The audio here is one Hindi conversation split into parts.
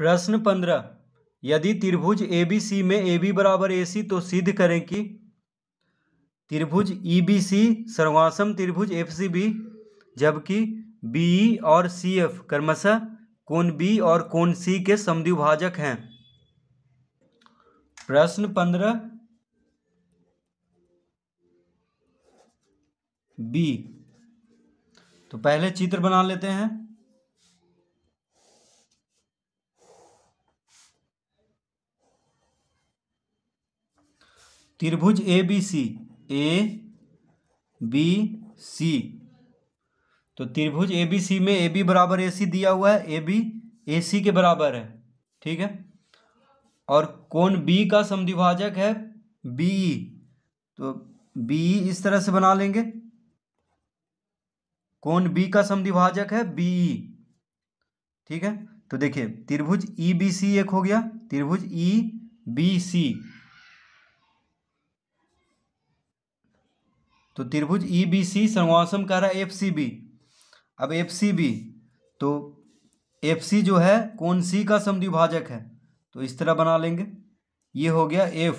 प्रश्न 15। यदि त्रिभुज ABC में AB बराबर AC तो सिद्ध करें कि त्रिभुज EBC सर्वासम त्रिभुज FCB, जबकि BE और CF क्रमशः कोण B और कोण C के समद्विभाजक हैं। प्रश्न 15 B। तो पहले चित्र बना लेते हैं। त्रिभुज ABC तो त्रिभुज ABC में AB बराबर AC दिया हुआ है, AB AC के बराबर है, ठीक है। और कोण B का समद्विभाजक है BE, तो BE इस तरह से बना लेंगे। कोण B का समद्विभाजक है BE, ठीक है। तो देखिए त्रिभुज EBC एक हो गया, त्रिभुज EBC, तो त्रिभुज EBC सर्वासम कह रहा है FCB। अब FCB तो FC जो है कोण C का समद्विभाजक है, तो इस तरह बना लेंगे। ये हो गया F,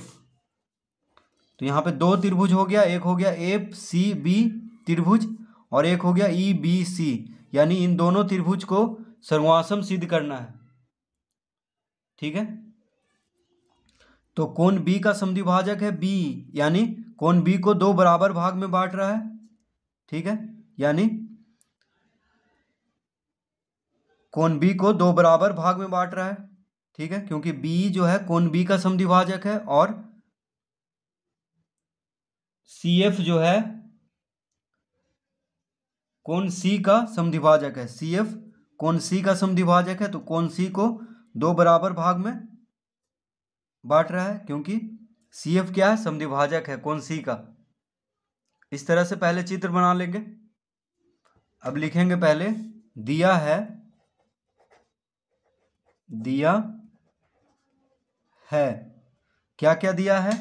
तो यहाँ पे दो त्रिभुज हो गया, एक हो गया FCB त्रिभुज और एक हो गया EBC, यानी इन दोनों त्रिभुज को सर्वासम सिद्ध करना है, ठीक है। तो कोण B का समद्विभाजक है BE, यानी कोण B को दो बराबर भाग में बांट रहा है, ठीक है। यानी कोण B को दो बराबर भाग में बांट रहा है, ठीक है, क्योंकि BE जो है कोण B का समद्विभाजक है और CF जो है कोण C का समद्विभाजक है। CF कोण C का समद्विभाजक है, तो कोण C को दो बराबर भाग में बांट रहा है, क्योंकि CF क्या है, समद्विभाजक है कोण C का। इस तरह से पहले चित्र बना लेंगे। अब लिखेंगे पहले दिया है क्या क्या दिया है,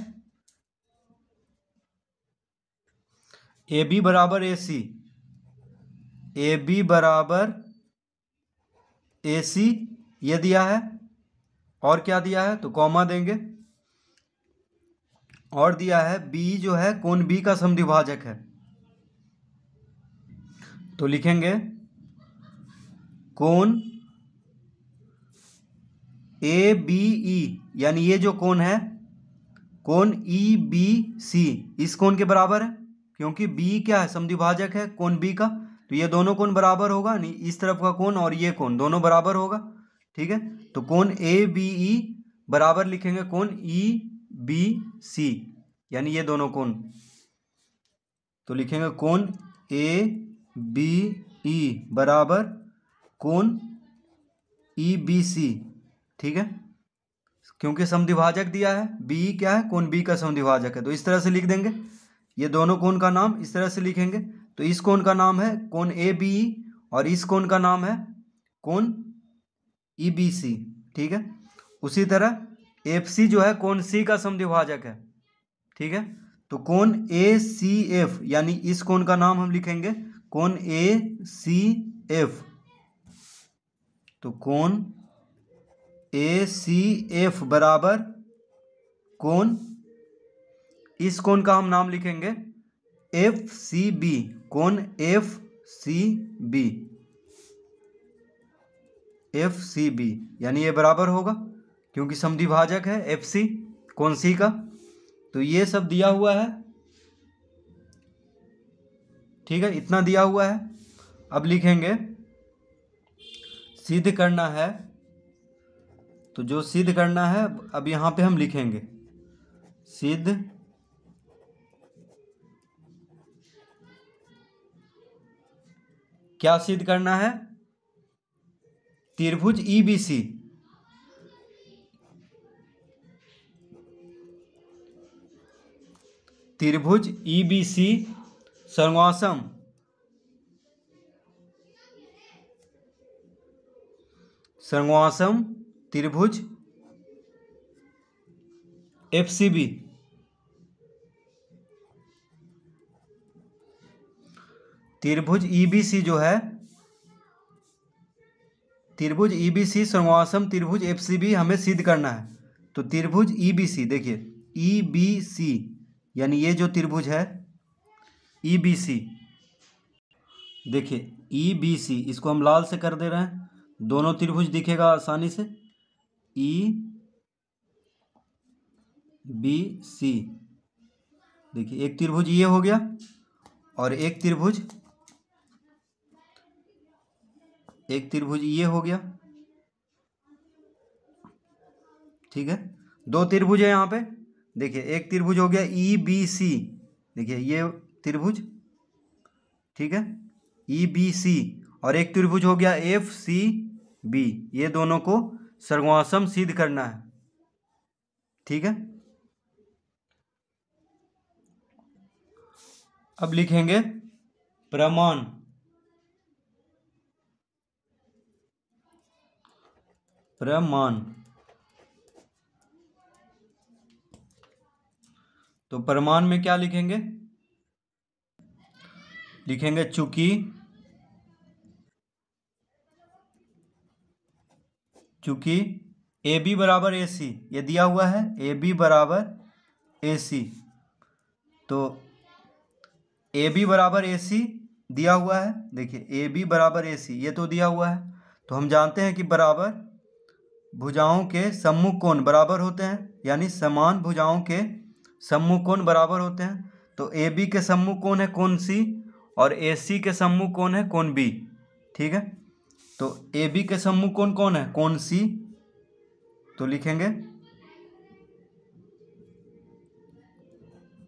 AB बराबर AC, AB बराबर AC ये दिया है, और क्या दिया है तो कॉमा देंगे, और दिया है B जो है कोण B का समद्विभाजक है, तो लिखेंगे कोण ABE, यानी ये जो कोण है कोण EBC इस कोण के बराबर है, क्योंकि B क्या है, समद्विभाजक है कोण B का, तो ये दोनों कोण बराबर होगा, नहीं इस तरफ का कोण और ये कोण दोनों बराबर होगा, ठीक है। तो कोण ABE बराबर लिखेंगे कोण EBC, यानी ये दोनों कोण, तो लिखेंगे कोण ABE बराबर कोण EBC, ठीक है, क्योंकि समद्विभाजक दिया है BE क्या है, कोण B का समद्विभाजक है, तो इस तरह से लिख देंगे। ये दोनों कोण का नाम इस तरह से लिखेंगे, तो इस कोण का नाम है कोण ABE और इस कोण का नाम है कोण EBC, ठीक है। उसी तरह FC जो है कोण C का समद्विभाजक है, ठीक है, तो कोण ACF, यानी इस कोण का नाम हम लिखेंगे कोण ACF, तो कोण ACF बराबर कोण, इस कोण का हम नाम लिखेंगे FCB, कोण FCB, यानी ये बराबर होगा क्योंकि समद्विभाजक है FC कोण C का। तो ये सब दिया हुआ है, ठीक है, इतना दिया हुआ है। अब लिखेंगे सिद्ध करना है, तो जो सिद्ध करना है अब यहाँ पे हम लिखेंगे सिद्ध क्या सिद्ध करना है, त्रिभुज EBC सर्वासम त्रिभुज FCB, त्रिभुज EBC जो है त्रिभुज ईबीसी सर्वासम त्रिभुज एफसीबी हमें सिद्ध करना है। तो त्रिभुज ईबीसी, देखिए ईबीसी यानी ये जो त्रिभुज है ईबीसी, देखिए ईबीसी, इसको हम लाल से कर दे रहे हैं, दोनों त्रिभुज दिखेगा आसानी से। ई बी सी, देखिए एक त्रिभुज ये हो गया और एक त्रिभुज ये हो गया, ठीक है। दो त्रिभुज है यहाँ पे, देखिए एक त्रिभुज हो गया ई बी सी, देखिए ये त्रिभुज, ठीक है ई बी सी, और एक त्रिभुज हो गया एफ सी बी। ये दोनों को सर्वासम सिद्ध करना है, ठीक है। अब लिखेंगे प्रमाण। तो प्रमाण में क्या लिखेंगे? लिखेंगे चूंकि ए बी बराबर ए सी, ये दिया हुआ है ए बी बराबर ए सी, तो ए बी बराबर ए सी दिया हुआ है, देखिए ए बी बराबर ए सी ये तो दिया हुआ है। तो हम जानते हैं कि बराबर भुजाओं के सम्मुख कोण बराबर होते हैं, यानी समान भुजाओं के सम्मुख कोण बराबर होते हैं। तो ए बी के सम्मुख कोण है कोण सी और ए सी के सम्मुख कोण है कोण बी, ठीक है। तो ए बी के सम्मुख कोण कौन है? कोण सी, तो लिखेंगे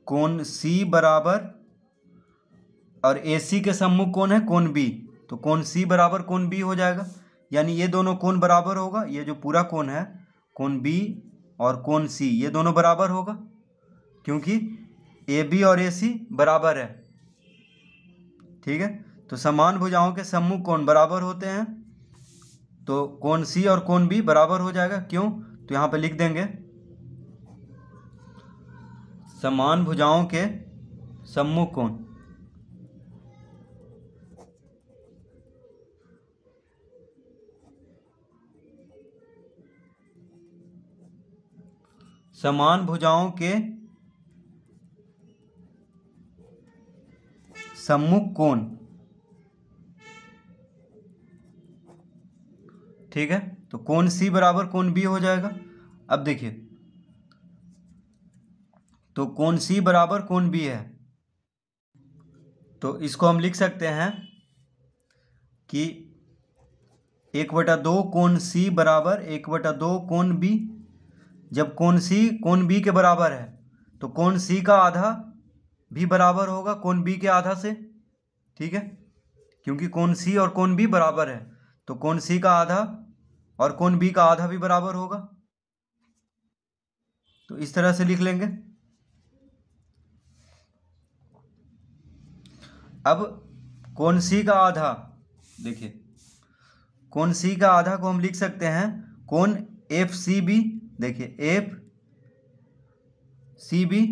कोण सी बराबर, और ए सी के सम्मुख कोण है कोण बी, तो कोण सी बराबर कोण बी हो जाएगा, यानी ये दोनों कोण बराबर होगा। ये जो पूरा कोण है कोण बी और कोण सी ये दोनों बराबर होगा, क्योंकि ए बी और ए सी बराबर है, ठीक है। तो समान भुजाओं के सम्मुख कोण बराबर होते हैं, तो कोण सी और कोण बी बराबर हो जाएगा। क्यों? तो यहाँ पे लिख देंगे समान भुजाओं के सम्मुख कोण, समान भुजाओं के सम्मुख कोण, ठीक है। तो कोण सी बराबर कोण बी हो जाएगा। अब देखिए, तो कोण सी बराबर कोण बी है, तो इसको हम लिख सकते हैं कि 1/2 कोण सी बराबर 1/2 कोण बी। जब कोण सी कोण बी के बराबर है तो कोण सी का आधा भी बराबर होगा कोण बी के आधा से, ठीक है, क्योंकि कोण सी और कोण बी बराबर है, तो कोण सी का आधा और कोण बी का आधा भी बराबर होगा। तो इस तरह से लिख लेंगे। अब कोण सी का आधा, देखिए कोण सी का आधा को हम लिख सकते हैं कोण एफ सी बी, देखिए एफ सी बी,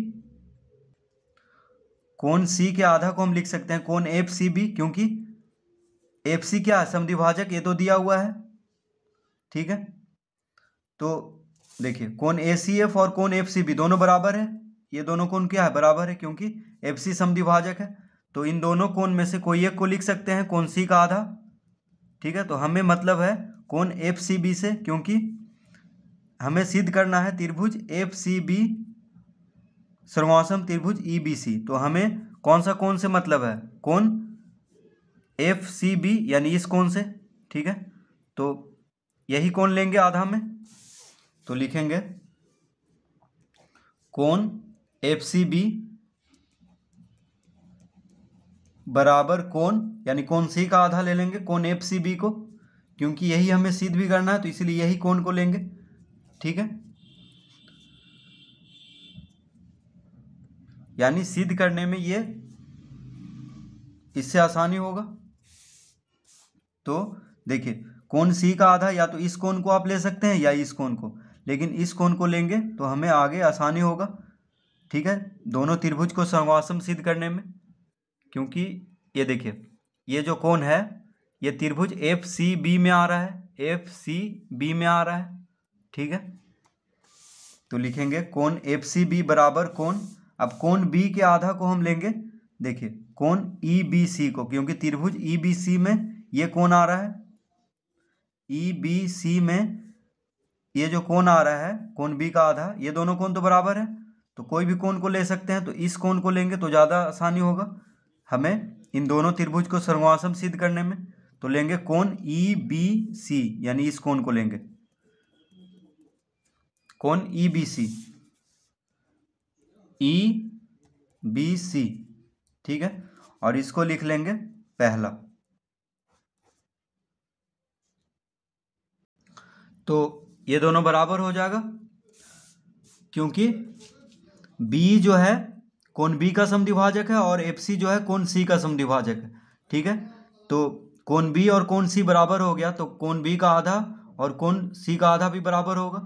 कोण सी के आधा को हम लिख सकते हैं कोण एफ सी बी, क्योंकि एफ सी क्या है? समद्विभाजक, ये तो दिया हुआ है, ठीक है। तो देखिए कोण ए सी एफ और कोण एफ सी बी दोनों बराबर है, ये दोनों कोण क्या है? बराबर है, क्योंकि एफ सी समद्विभाजक है। तो इन दोनों कोण में से कोई एक को लिख सकते हैं कोण सी का आधा, ठीक है। तो हमें मतलब है कोण एफ सी बी से, क्योंकि हमें सिद्ध करना है त्रिभुज एफ सी बी सर्वासम त्रिभुज ई बी सी। तो हमें कौन सा कोण से मतलब है? कोण एफ सी बी, यानी इस कोण से, ठीक है। तो यही कोण लेंगे आधा में, तो लिखेंगे कोण एफ सी बी बराबर कोण, यानी कोण सी का आधा ले लेंगे कोण एफ सी बी को, क्योंकि यही हमें सिद्ध भी करना है, तो इसलिए यही कोण को लेंगे, ठीक है। यानी सिद्ध करने में ये इससे आसानी होगा। तो देखिए कोण सी का आधा या तो इस कोण को आप ले सकते हैं या इस कोण को, लेकिन इस कोण को लेंगे तो हमें आगे आसानी होगा, ठीक है, दोनों त्रिभुज को सर्वासम सिद्ध करने में। क्योंकि ये देखिए ये जो कोण है ये त्रिभुज एफ सी बी में आ रहा है, एफ सी बी में आ रहा है, ठीक है। तो लिखेंगे कोण एफ सी बी बराबर कोण, अब कोण बी के आधा को हम लेंगे, देखिए कोण ई बी सी को, क्योंकि त्रिभुज ई बी सी में ये कोण आ रहा है, ई बी सी में ये जो कोण आ रहा है कोण बी का आधा, ये दोनों कोण तो बराबर है, तो कोई भी कोण को ले सकते हैं, तो इस कोण को लेंगे तो ज़्यादा आसानी होगा हमें इन दोनों त्रिभुज को सर्वासम सिद्ध करने में। तो लेंगे कोण ई बी सी, यानी इस कोण को लेंगे, कोण E B C, E B C, ठीक है। और इसको लिख लेंगे पहला। तो ये दोनों बराबर हो जाएगा, क्योंकि B जो है कोण B का समद्विभाजक है और FC जो है कोण C का समद्विभाजक है, ठीक है। तो कोण B और कोण C बराबर हो गया, तो कोण B का आधा और कोण C का आधा भी बराबर होगा।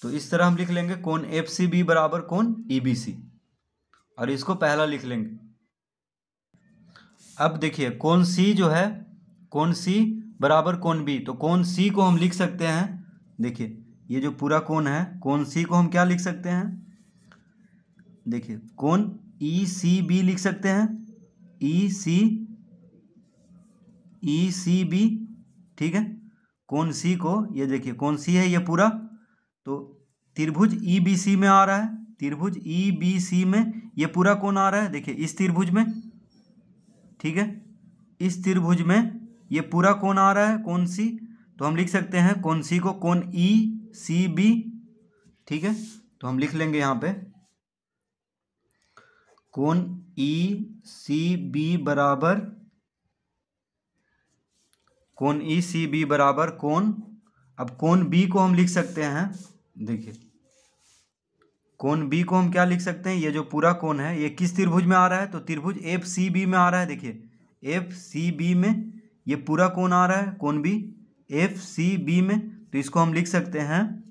तो इस तरह हम लिख लेंगे कोण FCB बराबर कोण EBC, और इसको पहला लिख लेंगे। अब देखिए कोण C जो है, कोण C बराबर कोण B, तो कोण C को हम लिख सकते हैं, देखिए ये जो पूरा कोण है कोण C को हम क्या लिख सकते हैं, देखिए कोण ECB लिख सकते हैं, ECB, ठीक है। कोण C को, ये देखिए कोण C है ये पूरा, तो त्रिभुज EBC में आ रहा है, त्रिभुज EBC में ये पूरा कोण आ रहा है, देखिए इस त्रिभुज में, ठीक है, इस त्रिभुज में ये पूरा कोण आ रहा है कोण C, तो हम लिख सकते हैं कोण C को कोण ECB, ठीक है। तो हम लिख लेंगे यहाँ पे कोण ECB बराबर, कोण ECB बराबर कोण, अब कोण B को हम लिख सकते हैं, देखिए कोण B को हम क्या लिख सकते हैं, ये जो पूरा कोण है ये किस त्रिभुज में आ रहा है, तो त्रिभुज FCB में आ रहा है, देखिए FCB में ये पूरा कोण आ रहा है कोण B FCB में, तो इसको हम लिख सकते हैं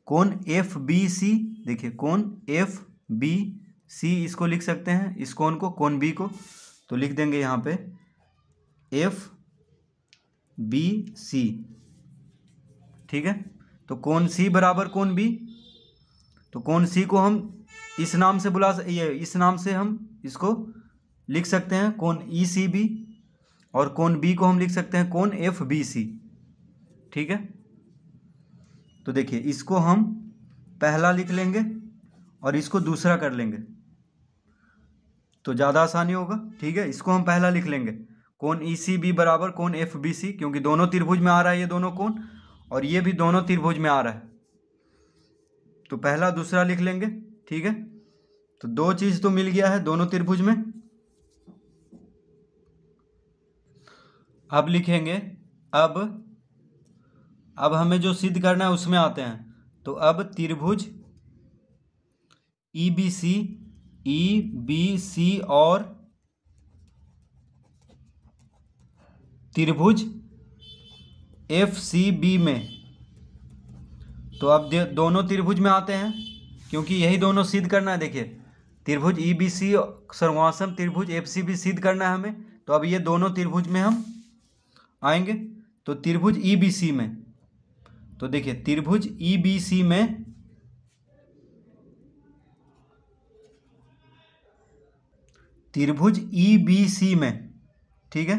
कोण FBC, देखिए कोण FBC, इसको लिख सकते हैं, इस कोण को, कोण B को, तो लिख देंगे यहाँ पे FBC, ठीक है। तो कोण C बराबर कोण B, तो कोण C को हम इस नाम से इस नाम से हम इसको लिख सकते हैं कोण ECB, और कोण B को हम लिख सकते हैं कोण FBC, ठीक है। तो देखिए इसको हम पहला लिख लेंगे और इसको दूसरा कर लेंगे तो ज़्यादा आसानी होगा, ठीक है। इसको हम पहला लिख लेंगे कोण ECB बराबर कोण FBC, क्योंकि दोनों त्रिभुज में आ रहा है ये दोनों कोण, और ये भी दोनों त्रिभुज में आ रहा है, तो पहला दूसरा लिख लेंगे, ठीक है। तो दो चीज़ तो मिल गया है दोनों त्रिभुज में। अब लिखेंगे, अब हमें जो सिद्ध करना है उसमें आते हैं। तो अब त्रिभुज EBC और त्रिभुज FCB में, तो अब दोनों त्रिभुज में आते हैं, क्योंकि यही दोनों सिद्ध करना है। देखिए त्रिभुज EBC सर्वासम त्रिभुज FCB सिद्ध करना है हमें, तो अब ये दोनों त्रिभुज में हम आएंगे। तो त्रिभुज EBC में, तो देखिए त्रिभुज EBC में त्रिभुज EBC में, ठीक है,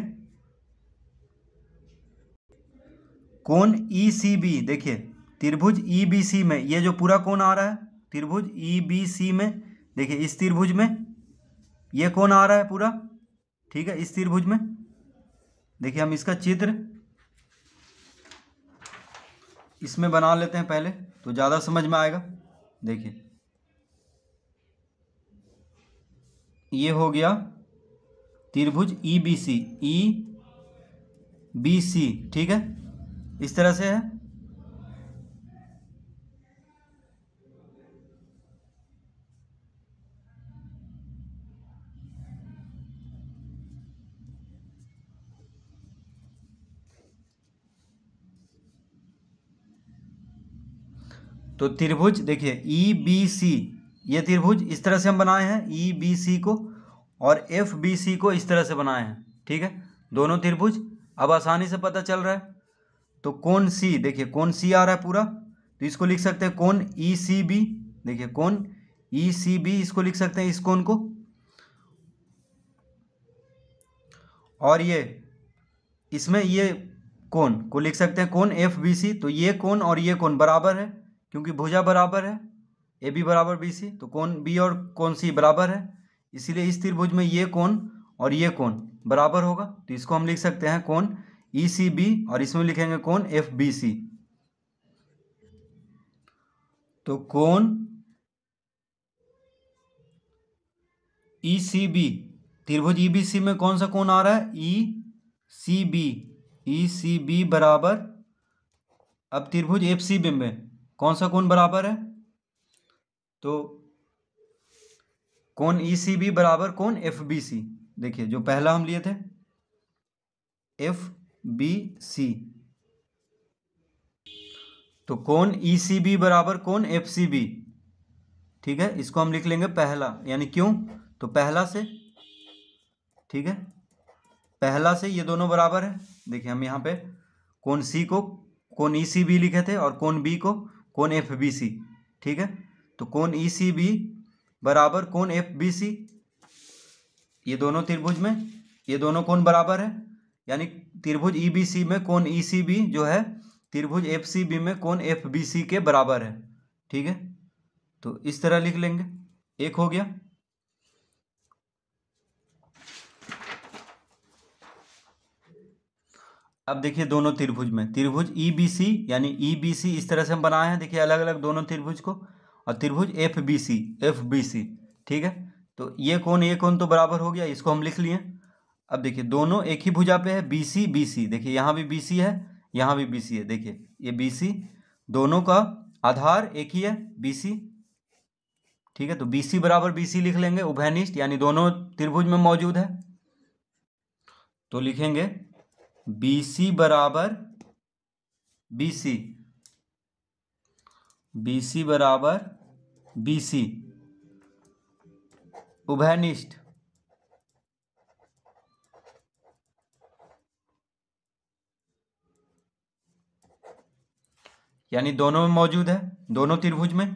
कोण ECB, देखिए त्रिभुज EBC में ये जो पूरा कोण आ रहा है त्रिभुज EBC में, देखिए इस त्रिभुज में ये कोण आ रहा है पूरा, ठीक है, इस त्रिभुज में। देखिए हम इसका चित्र इसमें बना लेते हैं पहले, तो ज़्यादा समझ में आएगा। देखिए ये हो गया त्रिभुज EBC, ठीक है, इस तरह से है। तो त्रिभुज देखिए EBC, ये त्रिभुज इस तरह से हम बनाए हैं EBC को, और FBC को इस तरह से बनाए हैं, ठीक है, दोनों त्रिभुज अब आसानी से पता चल रहा है। तो कोण सी, देखिए कोण सी आ रहा है पूरा, तो इसको लिख सकते हैं कोण ई सी बी। देखिए कोण ई सी बी इसको लिख सकते हैं, इस कोण को। और ये इसमें ये कोण को लिख सकते हैं कोण एफ बी सी। तो ये कोण और ये कोण बराबर है, क्योंकि भुजा बराबर है, ए बी बराबर बी सी, तो कोण बी और कोण सी बराबर है, इसीलिए इस त्रिभुज में ये कोण और ये कोण बराबर होगा। तो इसको हम लिख सकते हैं कोण ई सी बी, और इसमें लिखेंगे कोण एफ बी सी। तो कोण ई सी बी, त्रिभुज ई बी सी में कौन सा कोण आ रहा है, ई सी बी। ई सी बी बराबर, अब त्रिभुज एफ सी बी में कौन सा कोण बराबर है, तो कोण ई सी बी बराबर कोण एफ बी सी। देखिए जो पहला हम लिए थे एफ बी सी, तो कोण ई सी बी बराबर कोण एफ सी बी। ठीक है, इसको हम लिख लेंगे पहला, यानी क्यों, तो पहला से, ठीक है, पहला से ये दोनों बराबर है। देखिए हम यहाँ पे कोण सी को कोण ई सी बी लिखे थे और कोण बी को कोण एफ बी सी। ठीक है, तो कोण ई सी बी बराबर कोण एफ बी सी, ये दोनों त्रिभुज में ये दोनों कोण बराबर है, यानी त्रिभुज ई बी सी में कोण ई सी बी जो है त्रिभुज एफ सी बी में कोण एफ बी सी के बराबर है। ठीक है, तो इस तरह लिख लेंगे, एक हो गया। अब देखिए दोनों त्रिभुज में त्रिभुज ई बी सी, यानी ई बी सी इस तरह से हम बनाए हैं, देखिए अलग अलग दोनों त्रिभुज को, और त्रिभुज F B C, F B C. ठीक है, तो ये कोण तो बराबर हो गया, इसको हम लिख लिए। अब देखिए दोनों एक ही भुजा पे है, बी सी बी सी, देखिए यहाँ भी बी सी है, यहाँ भी बी सी है, देखिए ये बी सी, दोनों का आधार एक ही है बी सी। ठीक है, तो बी सी बराबर बी सी लिख लेंगे, उभयनिष्ठ, यानी दोनों त्रिभुज में मौजूद है। तो लिखेंगे बी सी बराबर बी सी, बी सी बराबर बी सी, उभयनिष्ठ, यानी दोनों में मौजूद है, दोनों त्रिभुज में,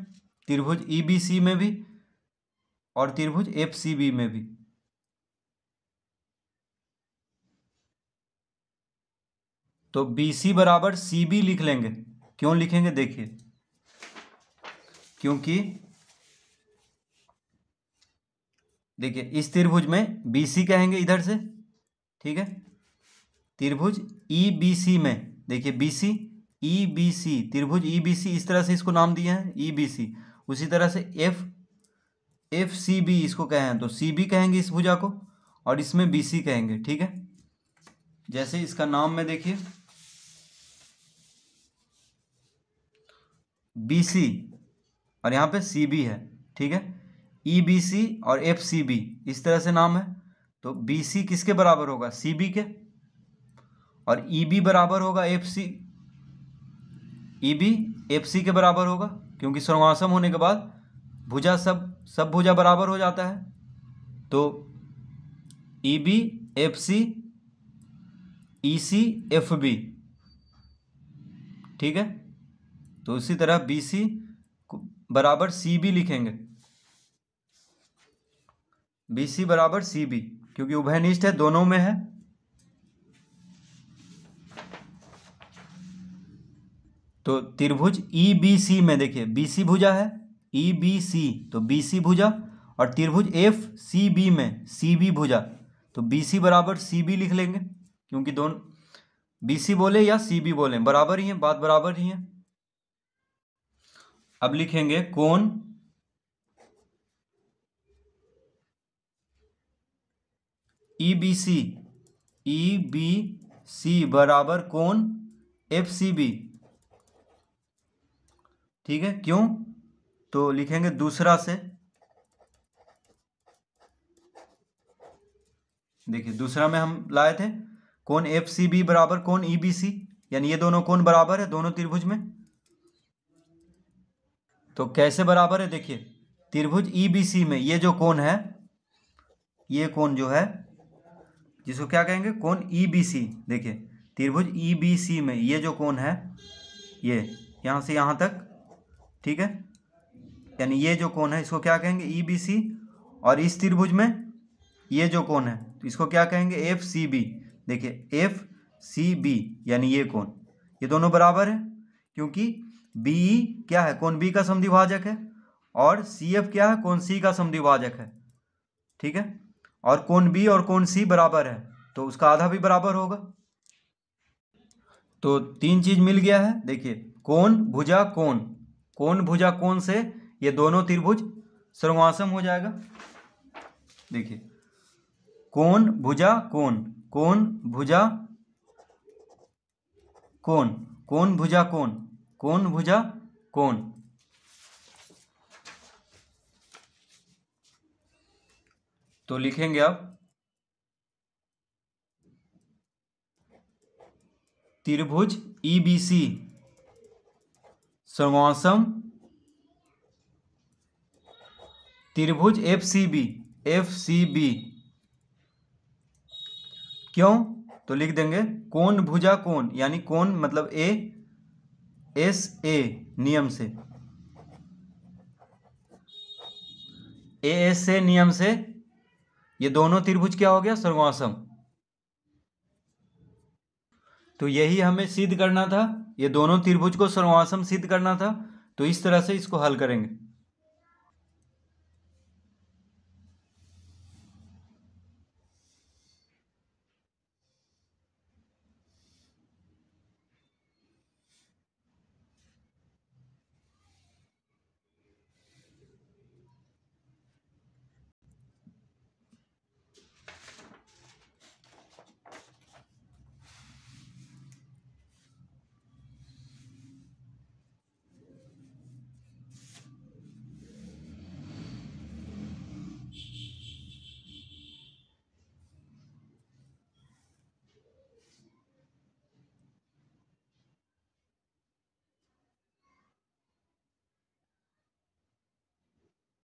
त्रिभुज ई बी सी में भी और त्रिभुज एफ सी बी में भी। तो बी सी बराबर सी बी लिख लेंगे, क्यों लिखेंगे, देखिए क्योंकि देखिए इस त्रिभुज में बी सी कहेंगे इधर से, ठीक है, त्रिभुज ई बी सी में, देखिए B C E B C, त्रिभुज ई बी सी इस तरह से इसको नाम दिया है ई बी सी, उसी तरह से एफ सी बी इसको कहें तो सी बी कहेंगे इस भुजा को, और इसमें बी सी कहेंगे। ठीक है, जैसे इसका नाम में देखिए बी सी और यहाँ पे सी बी है। ठीक है, ई बी सी और एफ सी बी इस तरह से नाम है, तो बी सी किसके बराबर होगा, सी बी के, और ई बी बराबर होगा F C, E B F C के बराबर होगा, क्योंकि सर्वासम होने के बाद भुजा सब भुजा बराबर हो जाता है। तो ई बी एफ सी, ई सी एफ बी। ठीक है, तो इसी तरह बी सी बराबर सी बी लिखेंगे, बी सी बराबर सी बी, क्योंकि उभयनिष्ठ है, दोनों में है। तो त्रिभुज ई बी सी में देखिए बी सी भुजा है, ई बी सी, तो बी सी भुजा, और त्रिभुज एफ सी बी में सी बी भुजा, तो बी सी बराबर सी बी लिख लेंगे, क्योंकि दोनों बी सी बोले या सी बी बोले बराबर ही है, बात बराबर ही है। अब लिखेंगे कोण E B C, E B C बराबर कोण एफ सी बी। ठीक है, क्यों, तो लिखेंगे दूसरा से, देखिए दूसरा में हम लाए थे कोण एफ सी बी बराबर कोण ई बी सी, यानी ये दोनों कोण बराबर है दोनों त्रिभुज में। तो कैसे बराबर है, देखिए त्रिभुज ई बी सी में ये जो कोण है, ये कोण जो है जिसको क्या कहेंगे, कोण ई बी सी, देखिए त्रिभुज EBC में ये जो कोण है, ये यहाँ से यहाँ तक, ठीक है, यानी ये जो कोण है इसको क्या कहेंगे EBC, और इस त्रिभुज में ये जो कोण है तो इसको क्या कहेंगे FCB। देखिए FCB यानी ये कोण, ये दोनों बराबर है क्योंकि BE क्या है, कोण B का समद्विभाजक है, और CF क्या है, कोण C का समद्विभाजक है, ठीक है, और कोण B और कोण C बराबर है तो उसका आधा भी बराबर होगा। तो 3 चीज मिल गया है। देखिए कोण भुजा कोण, कोण भुजा कोण से ये दोनों त्रिभुज सर्वासम हो जाएगा। देखिए कोण भुजा कोण, कोण भुजा कोण, कोण भुजा कोण, कोण भुजा कोण। तो लिखेंगे आप त्रिभुज EBC सर्वासम त्रिभुज FCB। क्यों? तो लिख देंगे कोण भुजा कोण, यानी कोण मतलब ASA नियम से, ASA नियम से ये दोनों त्रिभुज क्या हो गया, सर्वासम। तो यही हमें सिद्ध करना था, ये दोनों त्रिभुज को सर्वासम सिद्ध करना था। तो इस तरह से इसको हल करेंगे।